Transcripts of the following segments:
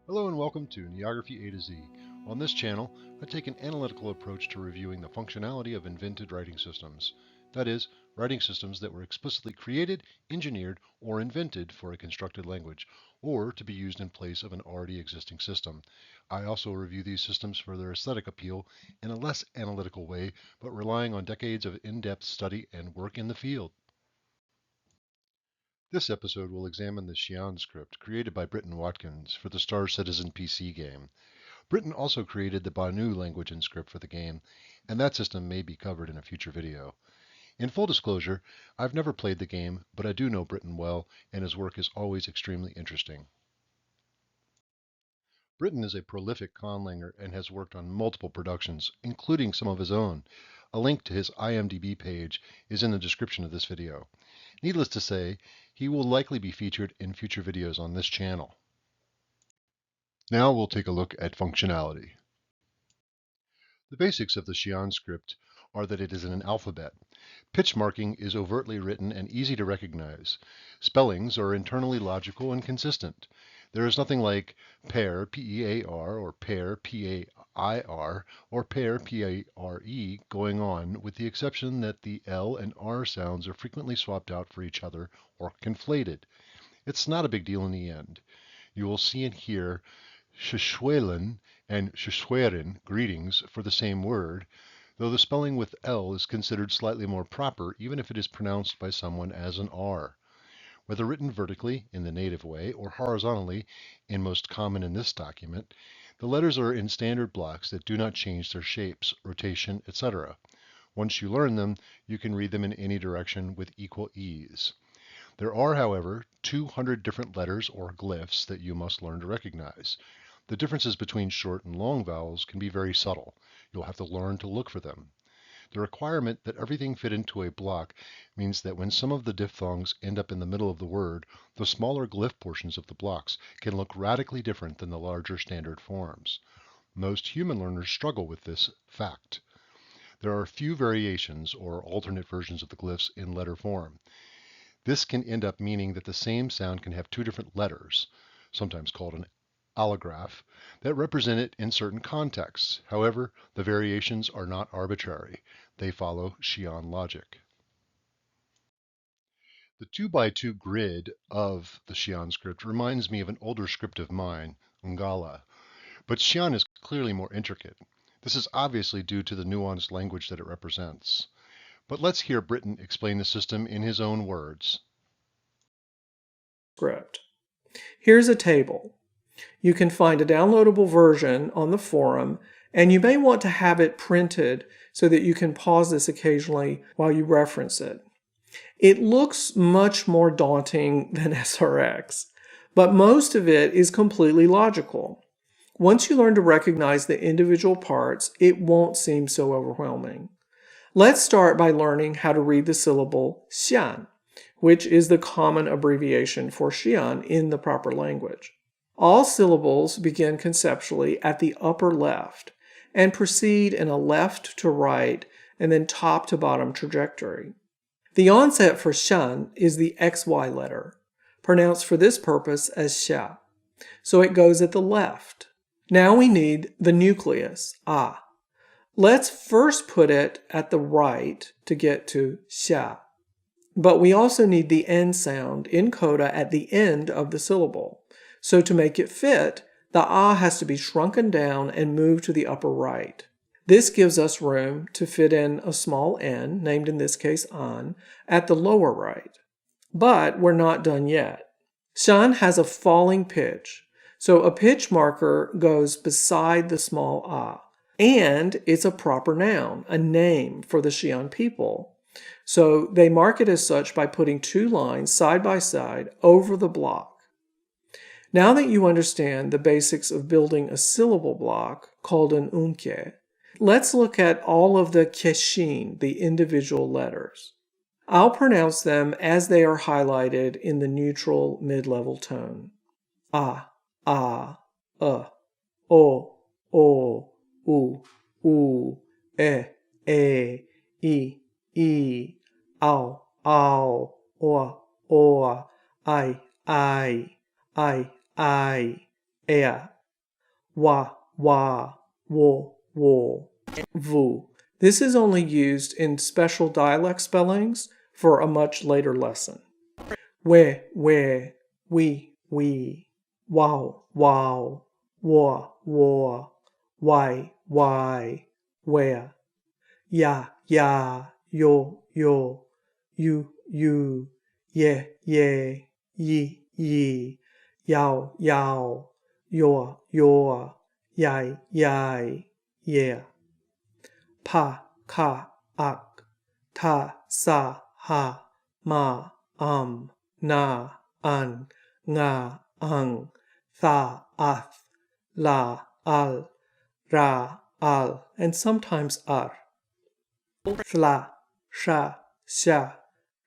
Hello and welcome to Neography A to Z. On this channel, I take an analytical approach to reviewing the functionality of invented writing systems. That is, writing systems that were explicitly created, engineered, or invented for a constructed language, or to be used in place of an already existing system. I also review these systems for their aesthetic appeal in a less analytical way, but relying on decades of in-depth study and work in the field. This episode will examine the Xi'an script created by Britton Watkins for the Star Citizen PC game. Britton also created the Banu language and script for the game, and that system may be covered in a future video. In full disclosure, I've never played the game, but I do know Britton well, and his work is always extremely interesting. Britton is a prolific conlanger and has worked on multiple productions, including some of his own. A link to his IMDb page is in the description of this video. Needless to say, he will likely be featured in future videos on this channel. Now we'll take a look at functionality. The basics of the Xi'an script are that it is in an alphabet. Pitch marking is overtly written and easy to recognize. Spellings are internally logical and consistent. There is nothing like pair, P-E-A-R, or pair, P-A-I-R, or pair, P-A-R-E going on, with the exception that the L and R sounds are frequently swapped out for each other or conflated. It's not a big deal in the end. You will see and hear Shishwelen and Shishweren greetings for the same word, though the spelling with L is considered slightly more proper even if it is pronounced by someone as an R. Whether written vertically in the native way or horizontally, in most common in this document, the letters are in standard blocks that do not change their shapes, rotation, etc. Once you learn them, you can read them in any direction with equal ease. There are, however, 200 different letters or glyphs that you must learn to recognize. The differences between short and long vowels can be very subtle. You'll have to learn to look for them. The requirement that everything fit into a block means that when some of the diphthongs end up in the middle of the word, the smaller glyph portions of the blocks can look radically different than the larger standard forms. Most human learners struggle with this fact. There are few variations or alternate versions of the glyphs in letter form. This can end up meaning that the same sound can have two different letters, sometimes called an allograph, that represent it in certain contexts. However, the variations are not arbitrary. They follow Xi'an logic. The 2x2 grid of the Xi'an script reminds me of an older script of mine, Ngala, but Xi'an is clearly more intricate. This is obviously due to the nuanced language that it represents. But let's hear Britton explain the system in his own words. Script. Here's a table. You can find a downloadable version on the forum, and you may want to have it printed so that you can pause this occasionally while you reference it. It looks much more daunting than SRX, but most of it is completely logical. Once you learn to recognize the individual parts, it won't seem so overwhelming. Let's start by learning how to read the syllable Xian, which is the common abbreviation for Xi'an in the proper language. All syllables begin conceptually at the upper left and proceed in a left to right and then top to bottom trajectory. The onset for Shan is the XY letter, pronounced for this purpose as Xia, so it goes at the left. Now we need the nucleus, A. Let's first put it at the right to get to Xia. But we also need the N sound in coda at the end of the syllable. So to make it fit, the A has to be shrunken down and moved to the upper right. This gives us room to fit in a small n, named in this case An, at the lower right. But we're not done yet. Shan has a falling pitch, so a pitch marker goes beside the small A. And it's a proper noun, a name for the Xi'an people. So they mark it as such by putting two lines side by side over the block. Now that you understand the basics of building a syllable block called an unke, let's look at all of the keshin, the individual letters. I'll pronounce them as they are highlighted in the neutral mid-level tone. A, o, u, e, i, ao, o, I, ea, wa, wa, wo, wo, vu. This is only used in special dialect spellings for a much later lesson. We, we, wow, wow, wa, why, where, ya, yo, you, ye, yi, yao, your, yai, yeah. Pa, ka, ak, ta, sa, ha, ma, na, an, nga, ang, tha, ath, la, al, ra, al, and sometimes ar. Thla, sha, sha,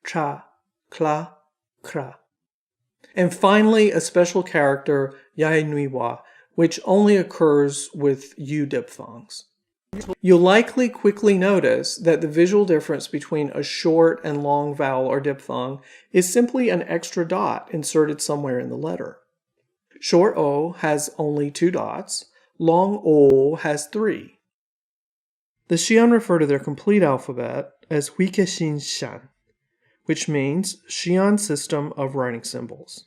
cha, kla, kra. And finally, a special character, yaenuiwa, which only occurs with U diphthongs. You'll likely quickly notice that the visual difference between a short and long vowel or diphthong is simply an extra dot inserted somewhere in the letter. Short O has only 2 dots, long O has 3. The Xi'an refer to their complete alphabet as Huikexin-Shan, which means Xi'an system of writing symbols.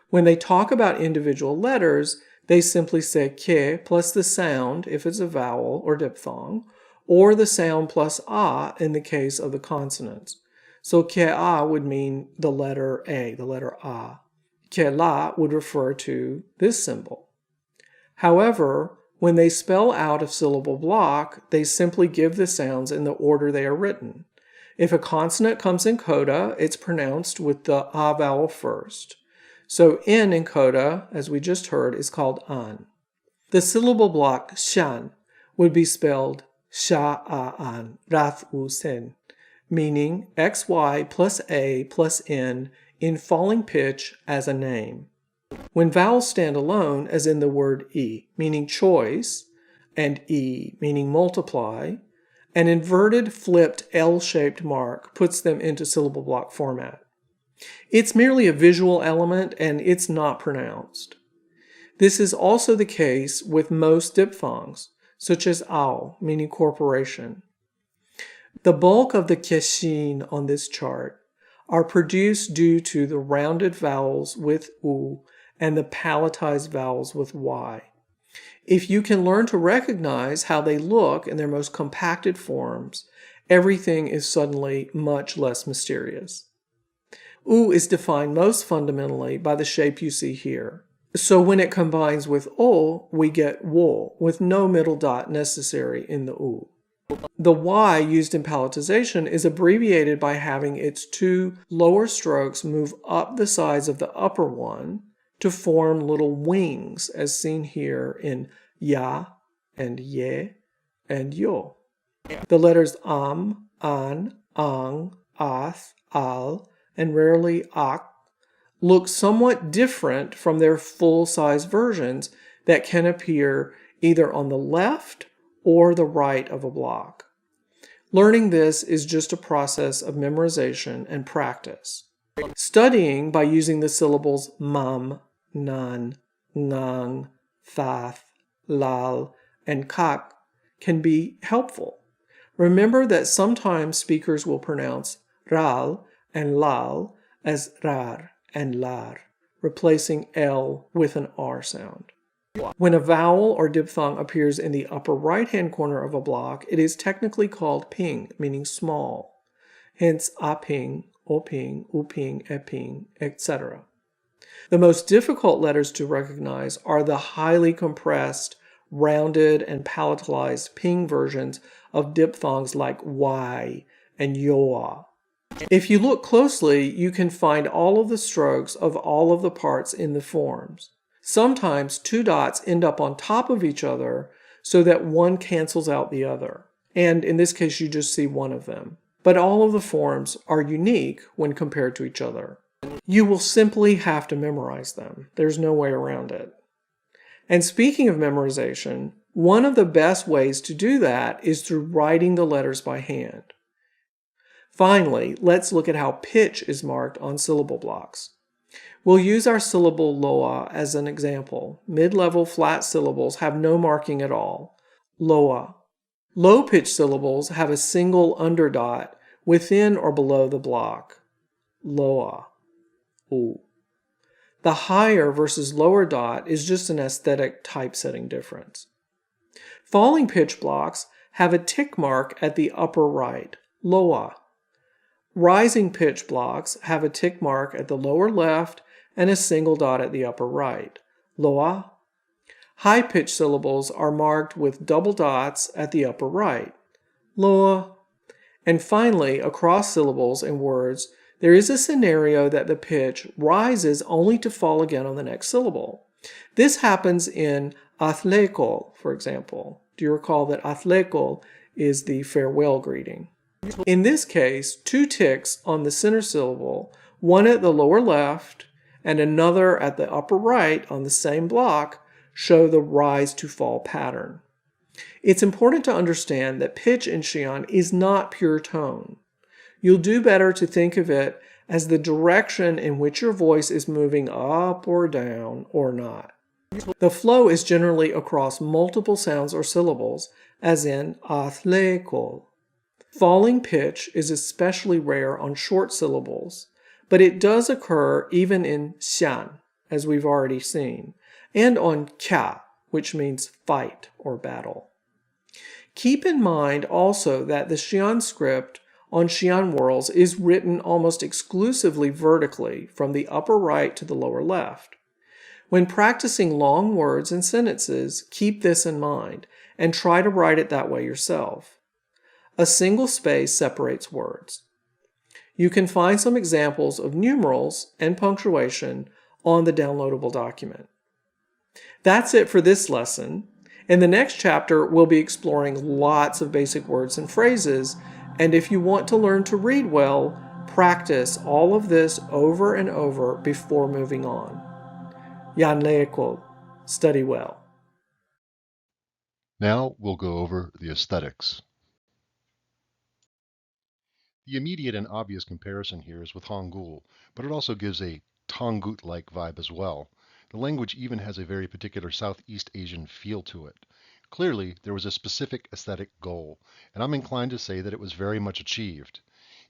When they talk about individual letters, they simply say ke plus the sound if it's a vowel or diphthong, or the sound plus a in the case of the consonants. So ke a would mean the letter A, the letter a. Ke la would refer to this symbol. However, when they spell out a syllable block, they simply give the sounds in the order they are written. If a consonant comes in coda, it's pronounced with the a vowel first. So N in coda, as we just heard, is called an. The syllable block Xi'an would be spelled sha-a-an, rath-u-sen, meaning xy plus a plus n in falling pitch as a name. When vowels stand alone, as in the word e, meaning choice, and e, meaning multiply, an inverted flipped L-shaped mark puts them into syllable block format. It's merely a visual element and it's not pronounced. This is also the case with most diphthongs, such as ao, meaning corporation. The bulk of the kexin on this chart are produced due to the rounded vowels with u and the palatized vowels with y. If you can learn to recognize how they look in their most compacted forms, everything is suddenly much less mysterious. U is defined most fundamentally by the shape you see here. So when it combines with O, we get wo, with no middle dot necessary in the U. The Y used in palatization is abbreviated by having its 2 lower strokes move up the sides of the upper one to form little wings, as seen here in ya and ye and yo. The letters an, ang, ath, al, and rarely ak, look somewhat different from their full-size versions that can appear either on the left or the right of a block. Learning this is just a process of memorization and practice. Studying by using the syllables mam, nan, ngang, thath, lal, and kak can be helpful. Remember that sometimes speakers will pronounce ral and lal as rar and lar, replacing L with an R sound. When a vowel or diphthong appears in the upper right-hand corner of a block, it is technically called ping, meaning small. Hence a-ping, o-ping, u-ping, e-ping, etc. The most difficult letters to recognize are the highly compressed, rounded, and palatalized ping versions of diphthongs like y and yoa. If you look closely, you can find all of the strokes of all of the parts in the forms. Sometimes 2 dots end up on top of each other so that one cancels out the other. And in this case, you just see one of them. But all of the forms are unique when compared to each other. You will simply have to memorize them. There's no way around it. And speaking of memorization, one of the best ways to do that is through writing the letters by hand. Finally, let's look at how pitch is marked on syllable blocks. We'll use our syllable loa as an example. Mid-level flat syllables have no marking at all. Loa. Low-pitched syllables have a single underdot within or below the block. Loa. U. The higher versus lower dot is just an aesthetic typesetting difference. Falling pitch blocks have a tick mark at the upper right. Loa. Rising pitch blocks have a tick mark at the lower left and a single dot at the upper right. Loa. High-pitched syllables are marked with double dots at the upper right. Loa. And finally, across syllables and words, there is a scenario that the pitch rises only to fall again on the next syllable. This happens in athlekol, for example. Do you recall that athlekol is the farewell greeting? In this case, two ticks on the center syllable, one at the lower left and another at the upper right on the same block, show the rise to fall pattern. It's important to understand that pitch in Xi'an is not pure tone. You'll do better to think of it as the direction in which your voice is moving up or down or not. The flow is generally across multiple sounds or syllables, as in athlekol. Falling pitch is especially rare on short syllables, but it does occur even in Xi'an, as we've already seen, and on kya, which means fight or battle. Keep in mind also that the Xi'an script on Xi'an worlds is written almost exclusively vertically from the upper right to the lower left. When practicing long words and sentences, keep this in mind and try to write it that way yourself. A single space separates words. You can find some examples of numerals and punctuation on the downloadable document. That's it for this lesson. In the next chapter, we'll be exploring lots of basic words and phrases, and if you want to learn to read well, practice all of this over and over before moving on. Yan leekol, study well. Now we'll go over the aesthetics. The immediate and obvious comparison here is with Hangul, but it also gives a Tangut-like vibe as well. The language even has a very particular Southeast Asian feel to it. Clearly, there was a specific aesthetic goal, and I'm inclined to say that it was very much achieved.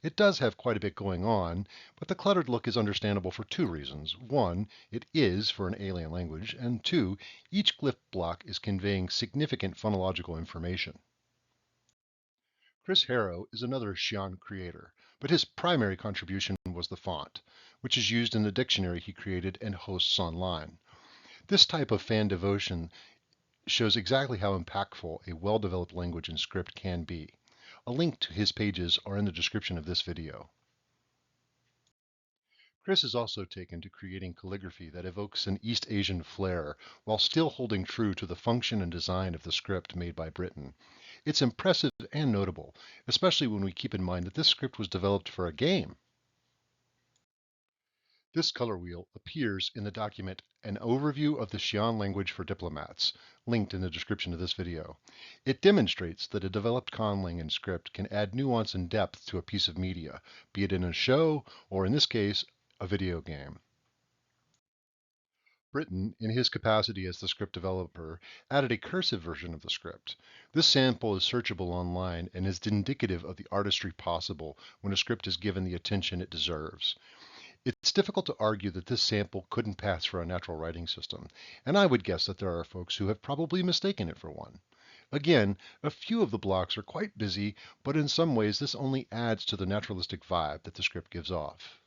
It does have quite a bit going on, but the cluttered look is understandable for two reasons. One, it is for an alien language, and two, each glyph block is conveying significant phonological information. Chris Harrow is another Xi'an creator, but his primary contribution was the font, which is used in the dictionary he created and hosts online. This type of fan devotion shows exactly how impactful a well-developed language and script can be. A link to his pages are in the description of this video. Chris is also taken to creating calligraphy that evokes an East Asian flair while still holding true to the function and design of the script made by Britton. It's impressive and notable, especially when we keep in mind that this script was developed for a game. This color wheel appears in the document An Overview of the Xi'an Language for Diplomats, linked in the description of this video. It demonstrates that a developed conlang and script can add nuance and depth to a piece of media, be it in a show or, in this case, a video game. Britton, in his capacity as the script developer, added a cursive version of the script. This sample is searchable online and is indicative of the artistry possible when a script is given the attention it deserves. It's difficult to argue that this sample couldn't pass for a natural writing system, and I would guess that there are folks who have probably mistaken it for one. Again, a few of the blocks are quite busy, but in some ways this only adds to the naturalistic vibe that the script gives off.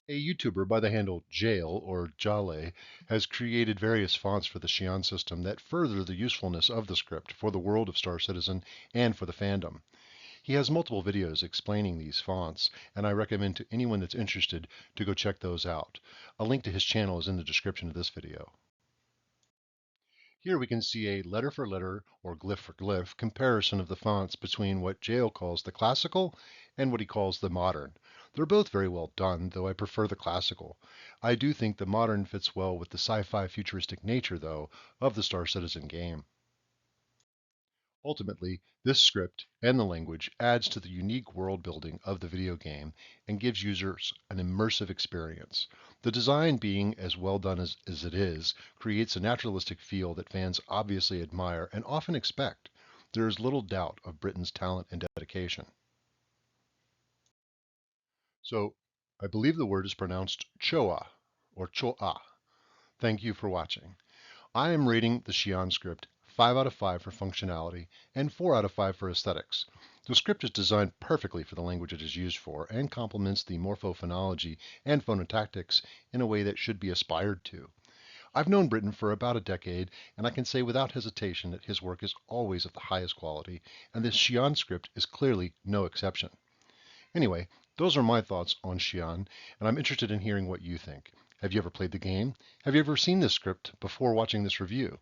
A YouTuber by the handle Jale, or Jale, has created various fonts for the Xi'an system that further the usefulness of the script for the world of Star Citizen and for the fandom. He has multiple videos explaining these fonts, and I recommend to anyone that's interested to go check those out. A link to his channel is in the description of this video. Here we can see a letter for letter or glyph for glyph comparison of the fonts between what Jale calls the classical and what he calls the modern. They're both very well done, though I prefer the classical. I do think the modern fits well with the sci-fi futuristic nature, though, of the Star Citizen game. Ultimately, this script and the language adds to the unique world building of the video game and gives users an immersive experience. The design, being as well done as it is, creates a naturalistic feel that fans obviously admire and often expect. There is little doubt of Britton's talent and dedication. So, I believe the word is pronounced choa or choa. Thank you for watching. I am rating the Xi'an script 5 out of 5 for functionality and 4 out of 5 for aesthetics. The script is designed perfectly for the language it is used for and complements the morphophonology and phonotactics in a way that should be aspired to. I've known Britton for about a decade, and I can say without hesitation that his work is always of the highest quality, and this Xi'an script is clearly no exception. Anyway, those are my thoughts on Xi'an, and I'm interested in hearing what you think. Have you ever played the game? Have you ever seen this script before watching this review?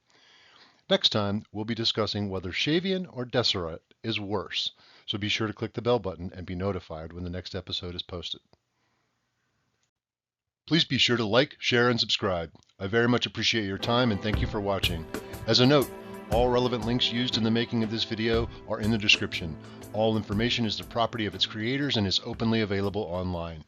Next time, we'll be discussing whether Shavian or Deseret is worse, so be sure to click the bell button and be notified when the next episode is posted. Please be sure to like, share, and subscribe. I very much appreciate your time and thank you for watching. As a note, all relevant links used in the making of this video are in the description. All information is the property of its creators and is openly available online.